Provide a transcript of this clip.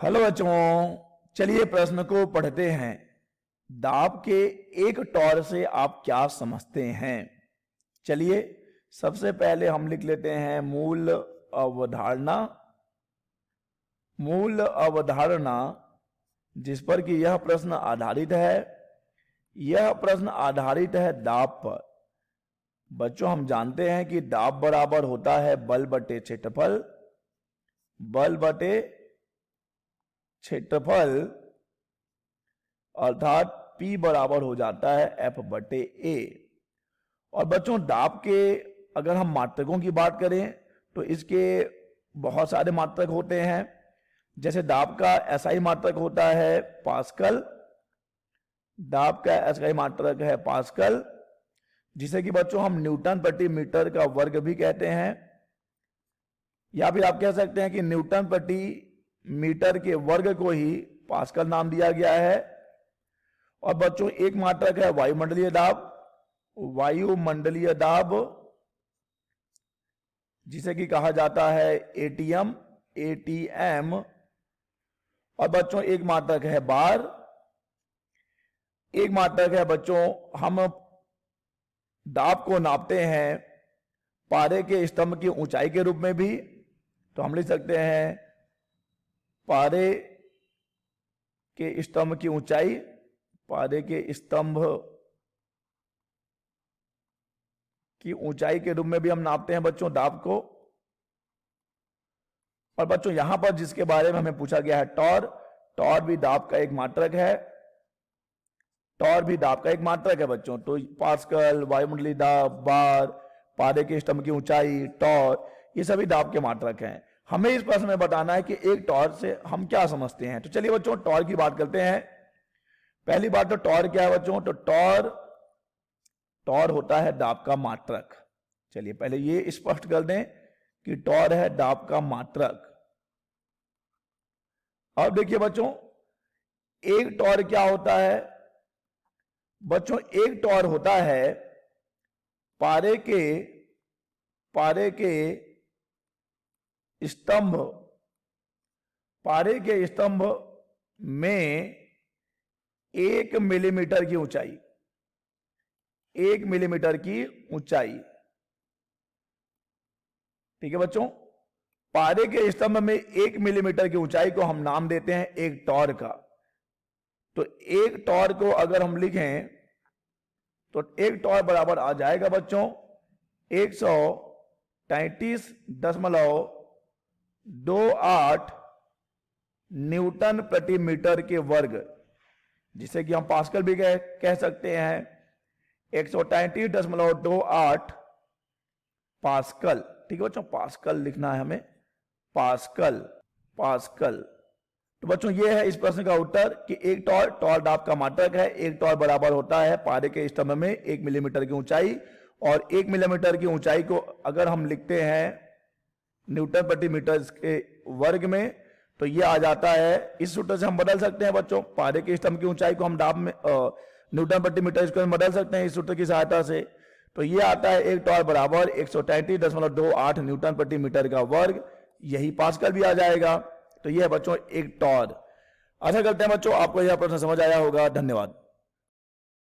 Hello बच्चों, चलिए प्रश्न को पढ़ते हैं। दाब के एक टॉर से आप क्या समझते हैं? चलिए सबसे पहले हम लिख लेते हैं मूल अवधारणा। मूल अवधारणा जिस पर कि यह प्रश्न आधारित है, यह प्रश्न आधारित है दाब पर। बच्चों हम जानते हैं कि दाब बराबर होता है बल बटे क्षेत्रफल। बल बटे क्षेत्रफल अर्थात P बराबर हो जाता है F बटे A। और बच्चों दाब के अगर हम मात्रकों की बात करें तो इसके बहुत सारे मात्रक होते हैं। जैसे दाब का SI मात्रक होता है पास्कल। दाब का SI मात्रक है पास्कल, जिसे कि बच्चों हम न्यूटन प्रति मीटर का वर्ग भी कहते हैं, या फिर आप कह सकते हैं कि न्यूटन प्रति मीटर के वर्ग को ही पास्कल नाम दिया गया है। और बच्चों एक मात्रक है वायुमंडलीय दाब। वायुमंडलीय दाब जिसे कि कहा जाता है ATM, ATM। और बच्चों एक मात्रक है बार। एक मात्रक है बच्चों, हम दाब को नापते हैं पारे के स्तंभ की ऊंचाई के रूप में भी, तो हम लिख सकते हैं पारे के स्तंभ की ऊंचाई। पारे के स्तंभ की ऊंचाई के रूप में भी हम नापते हैं बच्चों दाब को। और बच्चों यहां पर जिसके बारे में हमें पूछा गया है टॉर, टॉर भी दाब का एक मात्रक है। टॉर भी दाब का एक मात्रक है बच्चों। तो पास्कल, वायुमंडलीय दाब, बार, पारे के स्तंभ की ऊंचाई, टॉर, ये सभी दाब के मात्रक हैं। हमें इस प्रश्न में बताना है कि एक टॉर से हम क्या समझते हैं। तो चलिए बच्चों टॉर की बात करते हैं। पहली बात तो टॉर क्या है बच्चों? तो टॉर होता है दाब का मात्रक। चलिए पहले ये स्पष्ट कर दें कि टॉर है दाब का मात्रक। अब देखिए बच्चों एक टॉर क्या होता है? बच्चों एक टॉर होता है पारे के स्तंभ, पारे के स्तंभ में 1 मिलीमीटर की ऊंचाई, 1 मिलीमीटर की ऊंचाई। ठीक है बच्चों, पारे के स्तंभ में 1 मिलीमीटर की ऊंचाई को हम नाम देते हैं एक टॉर का। तो एक टॉर को अगर हम लिखें तो एक टॉर बराबर आ जाएगा बच्चों 133.28 न्यूटन प्रति मीटर के वर्ग, जिसे कि हम पास्कल भी कह सकते हैं। 133.28 पास्कल। ठीक है बच्चों, पास्कल लिखना है हमें, पास्कल, पास्कल। तो बच्चों ये है इस प्रश्न का उत्तर कि एक टॉर दाब का मात्रक है। एक टॉर बराबर होता है पारे के स्तंभ में 1 मिलीमीटर की ऊंचाई। और 1 मिलीमीटर की ऊंचाई को अगर हम लिखते हैं न्यूटन प्रति मीटर के वर्ग में तो ये आ जाता है, इस सूत्र से हम बदल सकते हैं बच्चों। पारे के स्तंभ की ऊंचाई को हम दाब में न्यूटन प्रति मीटर स्क्वायर में बदल सकते हैं इस सूत्र की सहायता से। तो ये आता है एक टॉर बराबर 133.28 न्यूटन प्रति मीटर का वर्ग। यही पास्कल भी आ जाएगा। तो यह है बच्चों एक टॉर। आशा करते हैं बच्चों आपको यह प्रश्न समझ आया होगा। धन्यवाद।